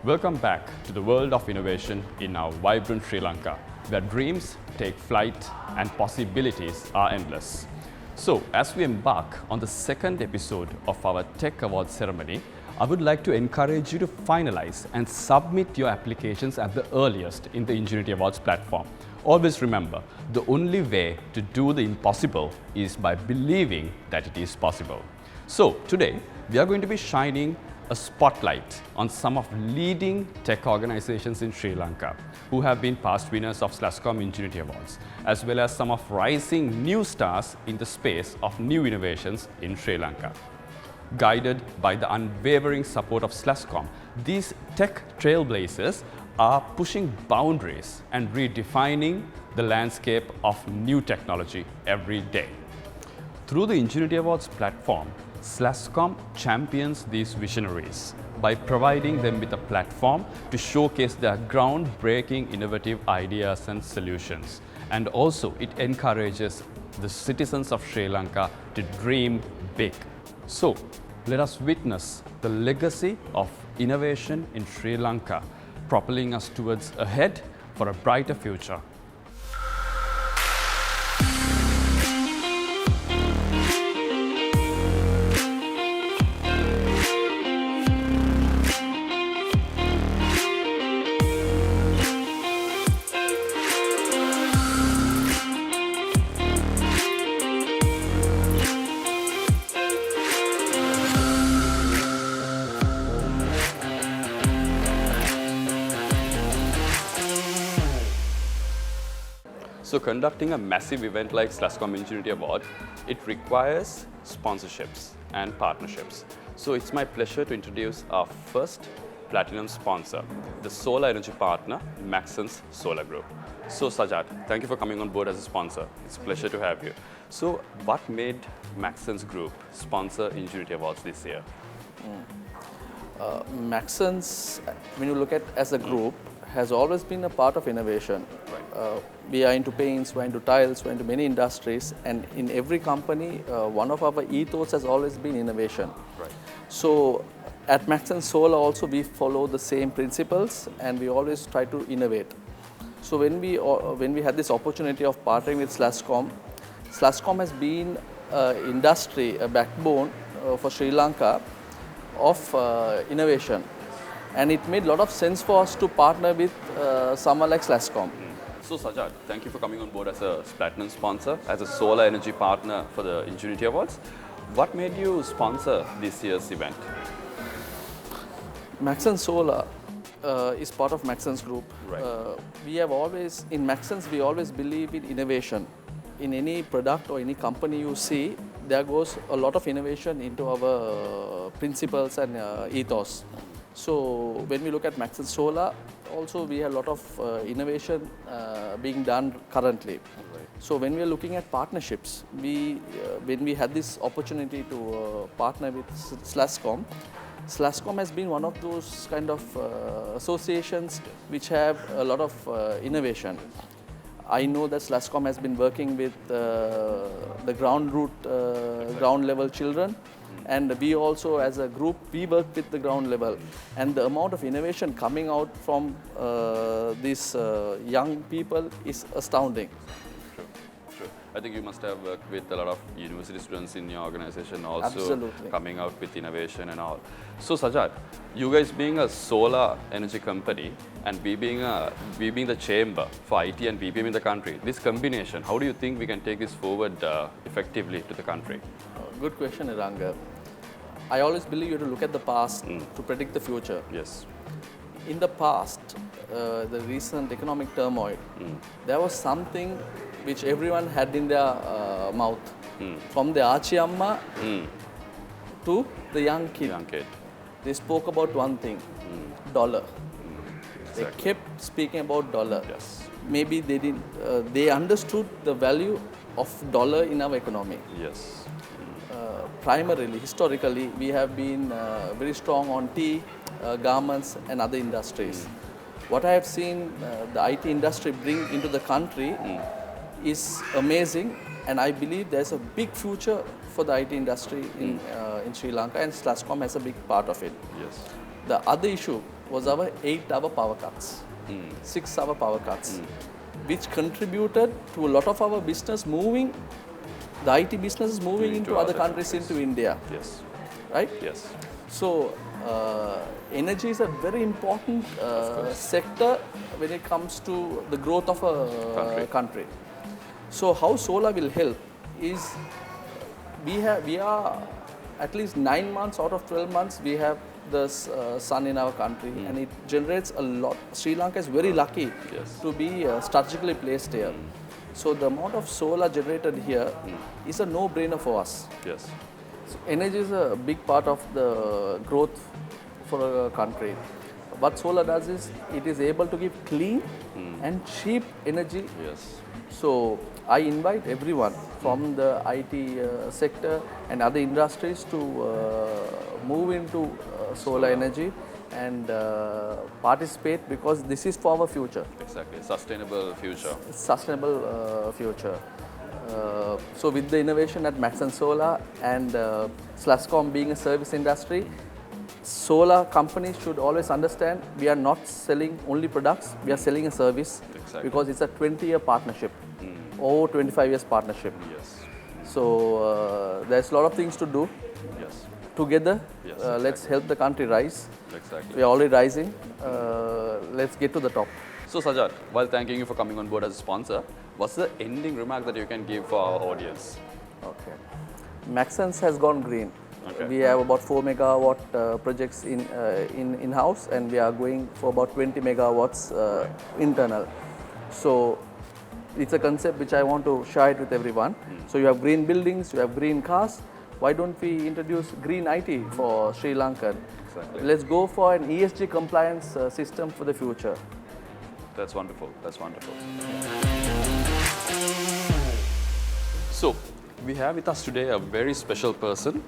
Welcome back to the world of innovation in our vibrant Sri Lanka, where dreams take flight and possibilities are endless. So, as we embark on the second episode of our Tech Awards ceremony, I would like to encourage you to finalize and submit your applications at the earliest in the Ingenuity Awards platform. Always remember, the only way to do the impossible is by believing that it is possible. So, today we are going to be shining a spotlight on some of leading tech organizations in Sri Lanka who have been past winners of SLASSCOM Ingenuity Awards, as well as some of rising new stars in the space of new innovations in Sri Lanka. Guided by the unwavering support of SLASSCOM, these tech trailblazers are pushing boundaries and redefining the landscape of new technology every day. Through the Ingenuity Awards platform, SLASSCOM champions these visionaries by providing them with a platform to showcase their groundbreaking innovative ideas and solutions. And also, it encourages the citizens of Sri Lanka to dream big. So, let us witness the legacy of innovation in Sri Lanka, propelling us towards ahead for a brighter future. So conducting a massive event like SLASSCOM Ingenuity Award, it requires sponsorships and partnerships. So it's my pleasure to introduce our first platinum sponsor, the solar energy partner, Maxens Solar Group. So Sajat, thank you for coming on board as a sponsor. It's a pleasure to have you. So what made Maxens Group sponsor Ingenuity Awards this year? Maxens, when you look at as a group, has always been a part of innovation. Right. We are into paints, we're into tiles, we're into many industries, and in every company, one of our ethos has always been innovation. Right. So at Maxens Solar also we follow the same principles and we always try to innovate. So when we had this opportunity of partnering with SLASSCOM, SLASSCOM has been industry, a backbone for Sri Lanka of innovation. And it made a lot of sense for us to partner with someone like SLASSCOM. So Sajat, thank you for coming on board as a platinum sponsor, as a solar energy partner for the Ingenuity Awards. What made you sponsor this year's event? Maxens Solar is part of Maxens Group. Right. We have always, in Maxens, we always believe in innovation. In any product or any company you see, there goes a lot of innovation into our principles and ethos. So when we look at Maxens Solar, also we have a lot of innovation being done currently. Right. So when we are looking at partnerships, when we had this opportunity to partner with SLASSCOM, SLASSCOM has been one of those kind of associations which have a lot of innovation. I know that SLASSCOM has been working with the ground level children. And we also, as a group, we work with the ground level. And the amount of innovation coming out from these young people is astounding. Sure. I think you must have worked with a lot of university students in your organization also. Absolutely. Coming out with innovation and all. So Sajat, you guys being a solar energy company and we being the chamber for IT and BPM in the country, this combination, how do you think we can take this forward effectively to the country? Good question, Iranga. I always believe you have to look at the past to predict the future. Yes. In the past, the recent economic turmoil, there was something which everyone had in their mouth. From the Achi Amma to the young kid. They spoke about one thing, dollar. Exactly. They kept speaking about dollar. Yes. Maybe they didn't. They understood the value of dollar in our economy. Yes. Primarily, historically, we have been very strong on tea, garments and other industries. What I have seen the IT industry bring into the country is amazing, and I believe there's a big future for the IT industry in Sri Lanka, and SLASSCOM has a big part of it. Yes. The other issue was our 8-hour power cuts, 6-hour power cuts, which contributed to a lot of our business moving, the IT business is moving into other countries, into India. Yes. Right? Yes. So, energy is a very important sector when it comes to the growth of a country. So, how solar will help is we are at least 9 months out of 12 months we have the sun in our country, and it generates a lot. Sri Lanka is very lucky to be strategically placed here. So, the amount of solar generated here is a no-brainer for us. Yes. So energy is a big part of the growth for a country. What solar does is it is able to give clean and cheap energy. Yes. So I invite everyone from the IT sector and other industries to move into solar energy and participate, because this is for our future. Exactly. Sustainable future. Sustainable future. So with the innovation at Max and Solar and SLASSCOM being a service industry, solar companies should always understand we are not selling only products, we are selling a service, because it's a 20-year partnership or 25 years partnership. Yes. So there's a lot of things to do. Yes. Together, let's help the country rise. Exactly. We are already rising. Let's get to the top. So Sajad, while thanking you for coming on board as a sponsor, what's the ending remark that you can give for our audience? Okay. Maxens has gone green. We have about 4 megawatt projects in-house, and we are going for about 20 megawatts internal. So it's a concept which I want to share it with everyone. So you have green buildings, you have green cars. Why don't we introduce green IT for Sri Lanka? Exactly. Let's go for an ESG compliance system for the future. That's wonderful. That's wonderful. So, we have with us today a very special person,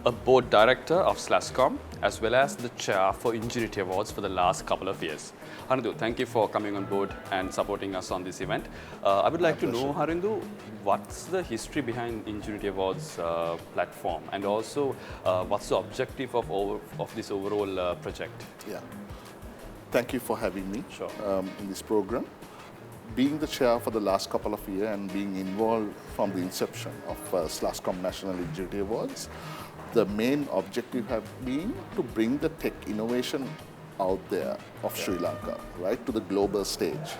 a board director of SLASSCOM, as well as the chair for Ingenuity Awards for the last couple of years. Harindu, thank you for coming on board and supporting us on this event. I would like to know, Harindu, what's the history behind Ingenuity Awards platform, and also what's the objective of this overall project? Yeah. Thank you for having me Sure. in this program. Being the chair for the last couple of years and being involved from the inception of SLASSCOM National Ingenuity Awards, the main objective have been to bring the tech innovation out there of Sri Lanka, right, to the global stage.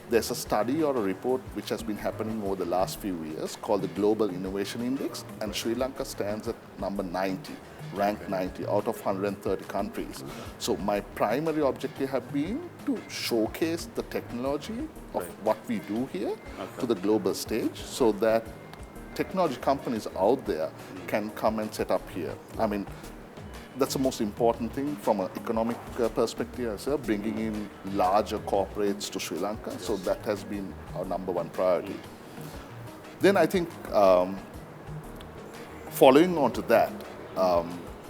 There's a study or a report which has been happening over the last few years called the Global Innovation Index, and Sri Lanka stands at number 90, ranked 90 out of 130 countries. So my primary objective have been to showcase the technology of what we do here to the global stage, so that technology companies out there can come and set up here. I mean, that's the most important thing from an economic perspective as well, bringing in larger corporates to Sri Lanka. So that has been our number one priority. Then I think following on to that,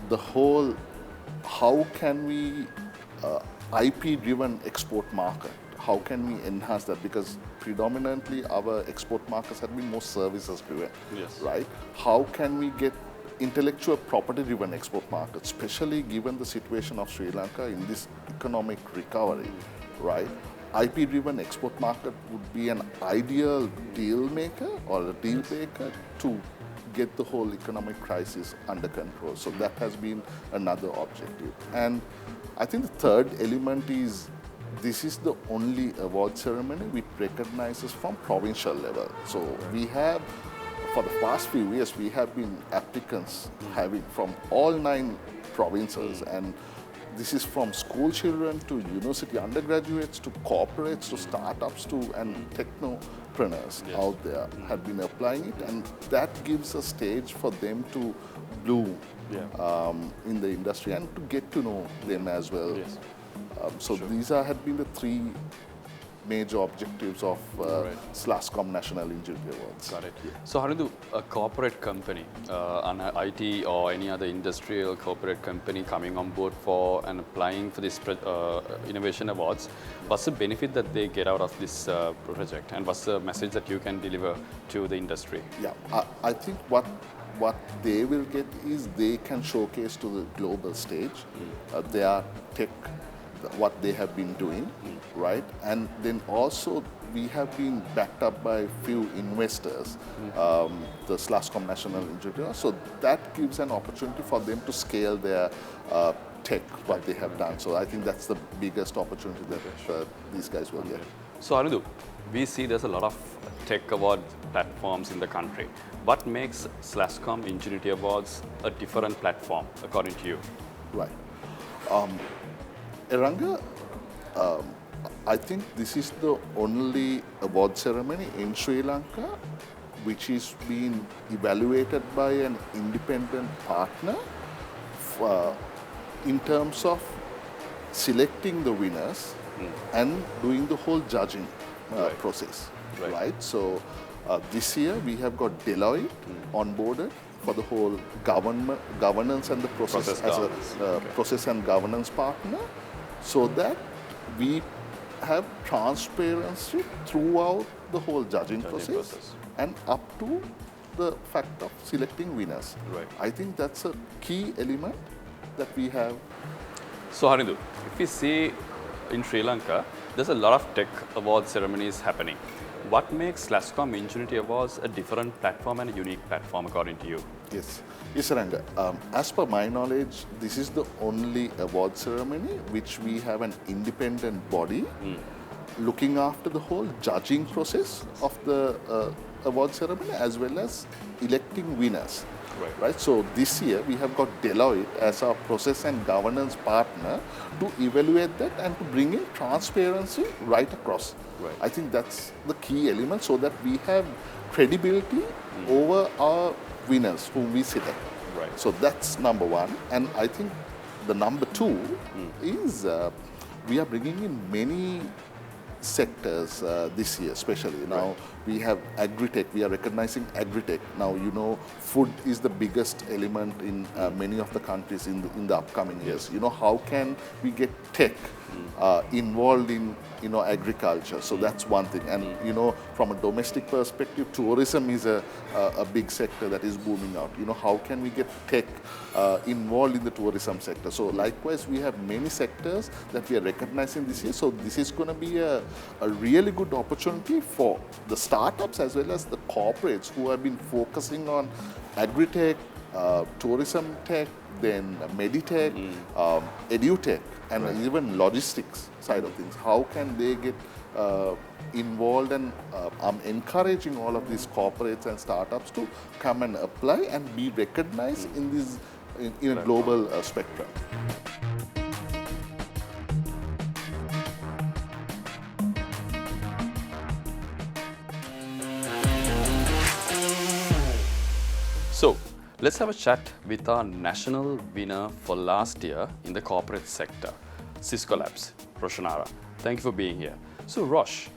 the whole, how can we IP-driven export market, how can we enhance that? Because predominantly our export markets have been more services driven, right? How can we get intellectual property driven export markets, especially given the situation of Sri Lanka in this economic recovery, right? IP driven export market would be an ideal deal maker or a deal maker to get the whole economic crisis under control. So that has been another objective. And I think the third element is, this is the only award ceremony which recognizes from provincial level. So we have, for the past few years, we have been applicants having from all 9 provinces, and this is from school children to university undergraduates to corporates to startups to and technopreneurs out there have been applying it, and that gives a stage for them to bloom in the industry and to get to know them as well. So these had been the 3 major objectives of SLASSCOM National Ingenuity Awards. Got it. So Harindu, a corporate company, an IT or any other industrial corporate company coming on board for and applying for this innovation awards, what's the benefit that they get out of this project, and what's the message that you can deliver to the industry? Yeah, I think what what they will get is they can showcase to the global stage their tech, what they have been doing, right? And then also we have been backed up by few investors, the SLASSCOM national engineer. So that gives an opportunity for them to scale their tech, what they have done. So I think that's the biggest opportunity that these guys will get. So Anudu, we see there's a lot of tech award platforms in the country. What makes SLASSCOM Ingenuity Awards a different platform, according to you? Right. Eranga, I think this is the only award ceremony in Sri Lanka which is being evaluated by an independent partner in terms of selecting the winners and doing the whole judging process. Right. So this year we have got Deloitte onboarded for the whole governance and the process as a process and governance partner, so that we have transparency throughout the whole judging process and up to the fact of selecting winners. Right. I think that's a key element that we have. So Harindu, if we see in Sri Lanka, there's a lot of tech award ceremonies happening. What makes SLASSCOM Ingenuity Awards a different platform and a unique platform, according to you? Yes, Ranga. As per my knowledge, this is the only award ceremony which we have an independent body looking after the whole judging process of the award ceremony as well as electing winners. Right. So this year we have got Deloitte as our process and governance partner to evaluate that and to bring in transparency right across. Right. I think that's the key element, so that we have credibility over our winners whom we select. Right. So that's number one. And I think the number two is we are bringing in many sectors this year, especially. Now we have agri-tech, we are recognizing agri-tech. Now, you know, food is the biggest element in many of the countries in the upcoming years. You know, how can we get tech involved in, you know, agriculture? So that's one thing. And, you know, from a domestic perspective, tourism is a big sector that is booming out. You know, how can we get tech involved in the tourism sector? So likewise, we have many sectors that we are recognizing this year. So this is going to be a really good opportunity for the startups as well as the corporates who have been focusing on agri-tech, tourism tech, then meditech, edutech, and even logistics side of things. How can they get involved? And I'm encouraging all of these corporates and startups to come and apply and be recognized in this in a global spectrum. So let's have a chat with our national winner for last year in the corporate sector, Cisco Labs, Roshanara. Thank you for being here. So Rosh,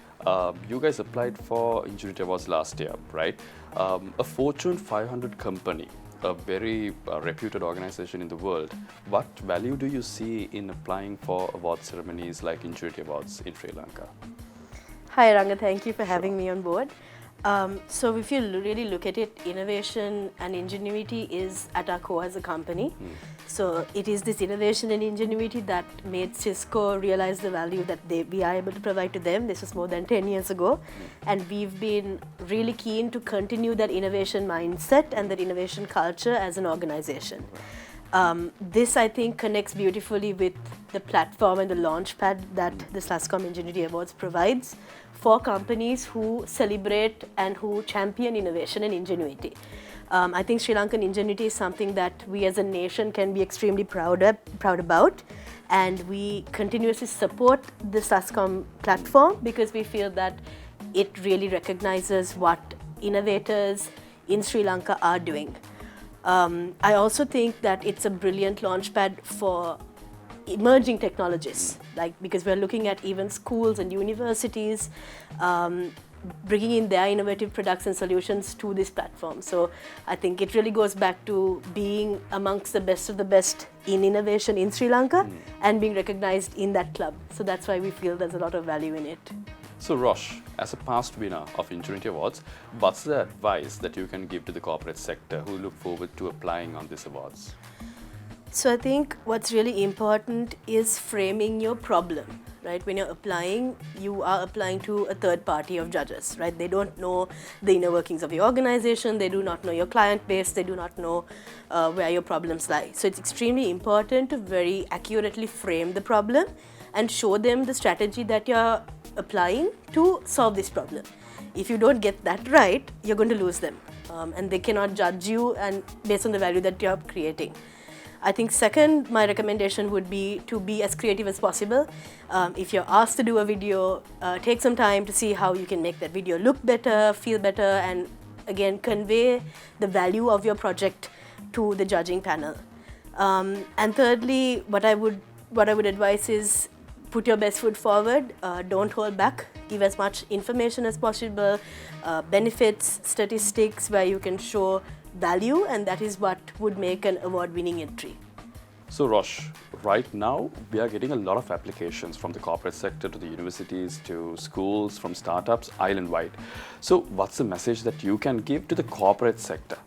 you guys applied for Ingenuity Awards last year, right? A Fortune 500 company, a very reputed organization in the world. What value do you see in applying for award ceremonies like Ingenuity Awards in Sri Lanka? Hi Ranga, thank you for having me on board. So if you really look at it, innovation and ingenuity is at our core as a company. So it is this innovation and ingenuity that made Cisco realize the value that we are able to provide to them. This was more than 10 years ago. And we've been really keen to continue that innovation mindset and that innovation culture as an organization. This, I think, connects beautifully with the platform and the launchpad that the SLASSCOM Ingenuity Awards provides for companies who celebrate and who champion innovation and ingenuity. I think Sri Lankan ingenuity is something that we as a nation can be extremely proud about, and we continuously support the SLASSCOM platform because we feel that it really recognizes what innovators in Sri Lanka are doing. I also think that it's a brilliant launchpad for emerging technologies, because we're looking at even schools and universities bringing in their innovative products and solutions to this platform. So I think it really goes back to being amongst the best of the best in innovation in Sri Lanka and being recognized in that club. So that's why we feel there's a lot of value in it. So Rosh, as a past winner of Ingenuity Awards, what's the advice that you can give to the corporate sector who look forward to applying on these awards? So I think what's really important is framing your problem, right? When you're applying, you are applying to a third party of judges, right? They don't know the inner workings of your organization, they do not know your client base, they do not know where your problems lie. So it's extremely important to very accurately frame the problem and show them the strategy that you're applying to solve this problem. If you don't get that right, you're going to lose them, and they cannot judge you and based on the value that you're creating. I think second, my recommendation would be to be as creative as possible. If you're asked to do a video, take some time to see how you can make that video look better, feel better, and again, convey the value of your project to the judging panel. And thirdly, what I would advise is put your best foot forward, don't hold back, give as much information as possible, benefits, statistics where you can show value, and that is what would make an award-winning entry. So Rosh, right now we are getting a lot of applications from the corporate sector to the universities to schools, from startups island-wide. So what's the message that you can give to the corporate sector?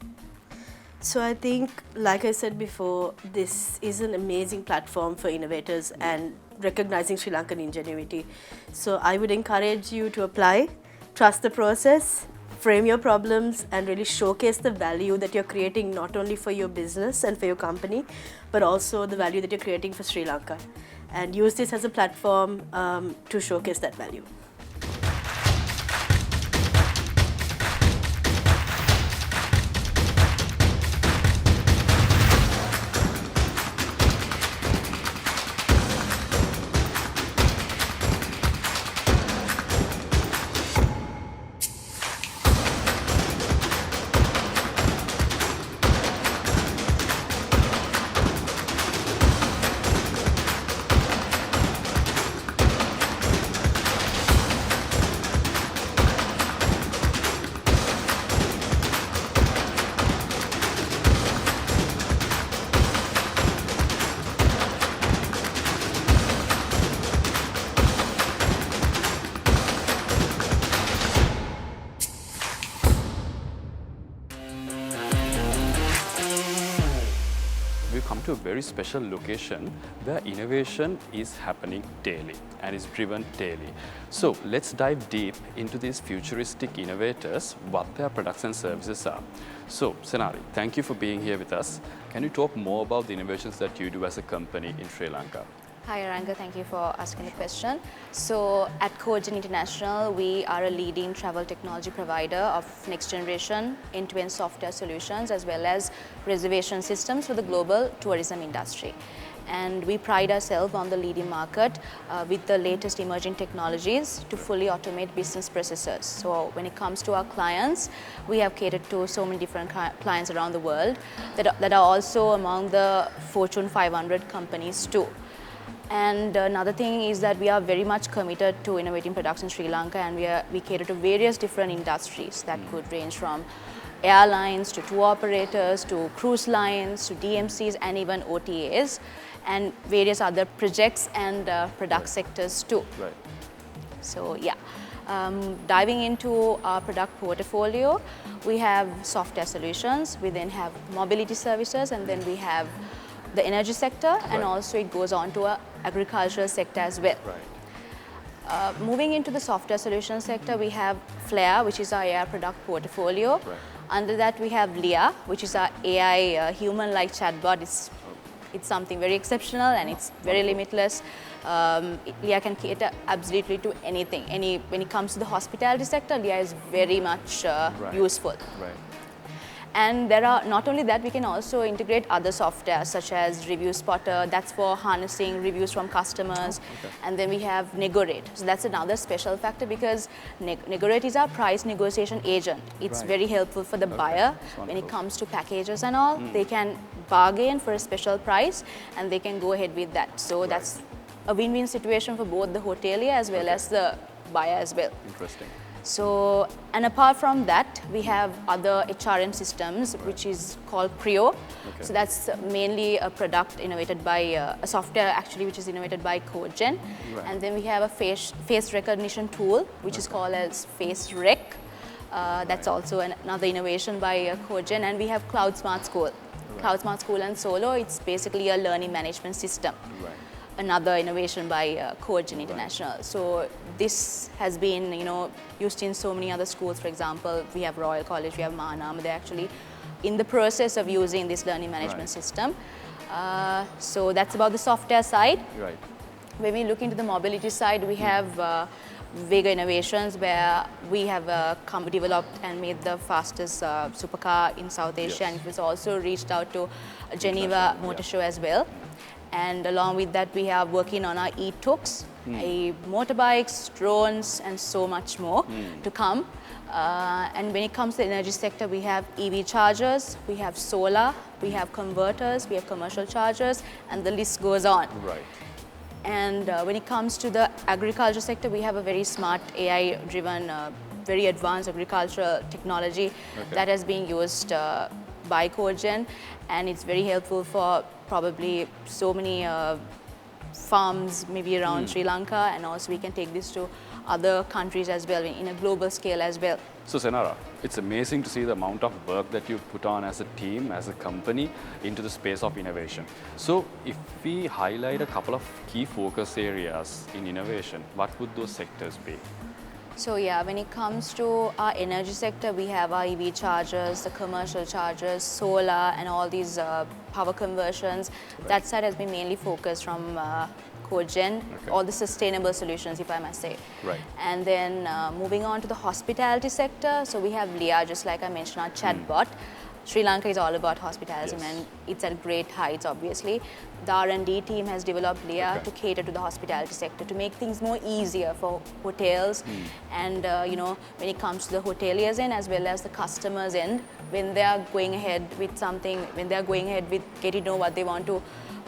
So I think, like I said before, this is an amazing platform for innovators and recognizing Sri Lankan ingenuity. So I would encourage you to apply, trust the process, frame your problems, and really showcase the value that you're creating not only for your business and for your company, but also the value that you're creating for Sri Lanka. And use this as a platform to showcase that value. We've come to a very special location where innovation is happening daily and is driven daily. So let's dive deep into these futuristic innovators, what their products and services are. So Senari, thank you for being here with us. Can you talk more about the innovations that you do as a company in Sri Lanka? Hi Aranga, thank you for asking the question. So at Cogen International, we are a leading travel technology provider of next generation end-to-end software solutions as well as reservation systems for the global tourism industry. And we pride ourselves on the leading market with the latest emerging technologies to fully automate business processes. So when it comes to our clients, we have catered to so many different clients around the world that are also among the Fortune 500 companies too. And another thing is that we are very much committed to innovating products in Sri Lanka, and we cater to various different industries that could range from airlines to tour operators to cruise lines to DMCs and even OTAs and various other projects and product sectors too. Right. So yeah, diving into our product portfolio, we have software solutions, we then have mobility services, and then we have the energy sector, and also it goes on to our agricultural sector as well. Right. Moving into the software solution sector, we have Flare, which is our AI product portfolio. Right. Under that, we have Leah, which is our AI human-like chatbot. It's something very exceptional and it's very limitless. Leah can cater absolutely to anything. When it comes to the hospitality sector, Leah is very much useful. Right. And there are, not only that, we can also integrate other software such as Review Spotter, that's for harnessing reviews from customers. Okay. And then we have Negorate. So that's another special factor because Negorate is our price negotiation agent. It's very helpful for the buyer when it comes to packages and all. They can bargain for a special price and they can go ahead with that. So that's a win-win situation for both the hotelier as well as the buyer as well. Interesting. So, and apart from that, we have other HRM systems, which is called Creo. So that's mainly a product innovated by, a software actually, which is innovated by CodeGen. And then we have a face recognition tool, which is called as Face Rec. That's also another innovation by CodeGen. And we have Cloud Smart School. Cloud Smart School and Solo, it's basically a learning management system. Another innovation by CodeGen International. So this has been, used in so many other schools. For example, we have Royal College, we have Mahanam. They're actually in the process of using this learning management system. So that's about the software side. When we look into the mobility side, we have bigger innovations where we have developed and made the fastest supercar in South Asia, and it was also reached out to Geneva Motor Show as well. And along with that, we are working on our e-tooks, motorbikes, drones, and so much more to come. And when it comes to the energy sector, we have EV chargers, we have solar, we have converters, we have commercial chargers, and the list goes on. And when it comes to the agriculture sector, we have a very smart AI-driven, very advanced agricultural technology that has been used by CodeGen, and it's very helpful for probably so many farms maybe around Sri Lanka, and also we can take this to other countries as well in a global scale as well. So Senara, it's amazing to see the amount of work that you put on as a team, as a company, into the space of innovation. So if we highlight a couple of key focus areas in innovation, what would those sectors be? So yeah, when it comes to our energy sector, we have our EV chargers, the commercial chargers, solar, and all these power conversions. That side has been mainly focused from CodeGen, all the sustainable solutions, if I must say. And then moving on to the hospitality sector, so we have Leah, just like I mentioned, our chatbot. Sri Lanka is all about hospitality, and it's at great heights, obviously. The R&D team has developed Leah to cater to the hospitality sector, to make things more easier for hotels and, when it comes to the hoteliers end as well as the customers end, when they are going ahead with something, when they are going ahead with getting to know what they want to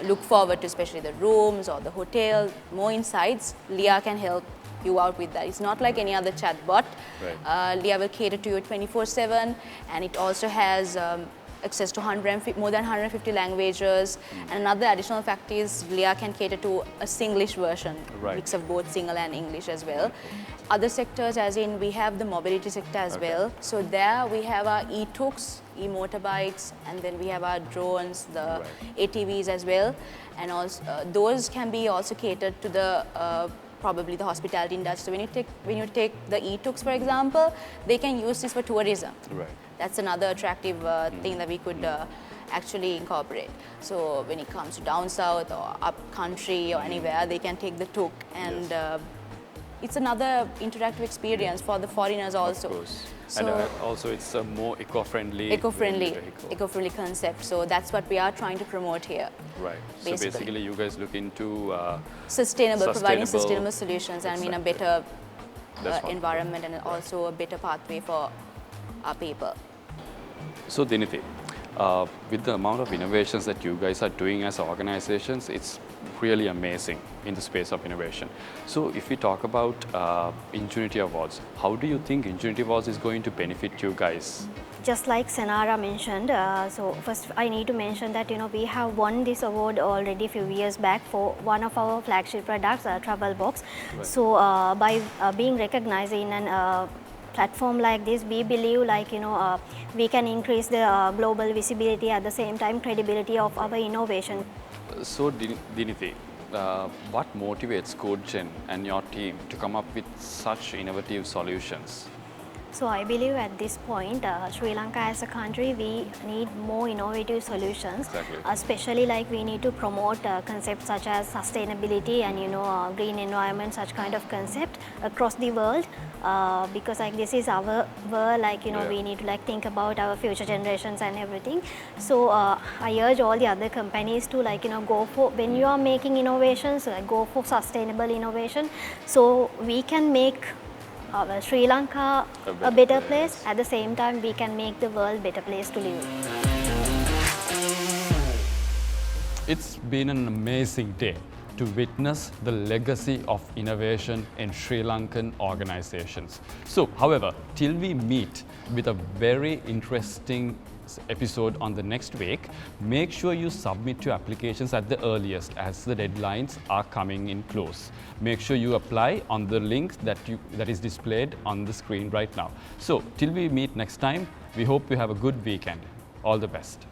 look forward to, especially the rooms or the hotel, more insights, Leah can help you out with that. It's not like any other chatbot. Leah will cater to you 24/7, and it also has access to more than 150 languages. And another additional fact is Leah can cater to a Singlish version, mix of both Sinhala and English as well. Other sectors, as in we have the mobility sector as well. So there we have our e-tooks, e-motorbikes, and then we have our drones, the ATVs as well. And also those can be also catered to the probably the hospitality industry. So when you take the e-tooks, for example, they can use this for tourism. That's another attractive thing that we could actually incorporate. So when it comes to down south or up country or anywhere, they can take the tuk, and it's another interactive experience for the foreigners also. Of course. So and also it's a more eco-friendly concept. So that's what we are trying to promote here. So basically you guys look into providing sustainable solutions, and a better environment, and also a better pathway for our people. So Diniti, with the amount of innovations that you guys are doing as organizations, it's really amazing in the space of innovation. So if we talk about Ingenuity Awards, how do you think Ingenuity Awards is going to benefit you guys? Just like Senara mentioned, so first I need to mention that we have won this award already a few years back for one of our flagship products, Travel Box. So by being recognized in an platform like this, we believe we can increase the global visibility, at the same time credibility of our innovation. So Diniti, what motivates CodeGen and your team to come up with such innovative solutions? So I believe at this point, Sri Lanka as a country, we need more innovative solutions. Especially we need to promote concepts such as sustainability and green environment, such kind of concept across the world. Because this is our world, we need to think about our future generations and everything. So I urge all the other companies to go for, when you are making innovations, go for sustainable innovation, so we can make Sri Lanka a better place. At the same time, we can make the world a better place to live. It's been an amazing day. to witness the legacy of innovation in Sri Lankan organizations. So, however, till we meet with a very interesting episode on the next week, make sure you submit your applications at the earliest as the deadlines are coming in close. Make sure you apply on the link that is displayed on the screen right now. So till we meet next time, we hope you have a good weekend. All the best.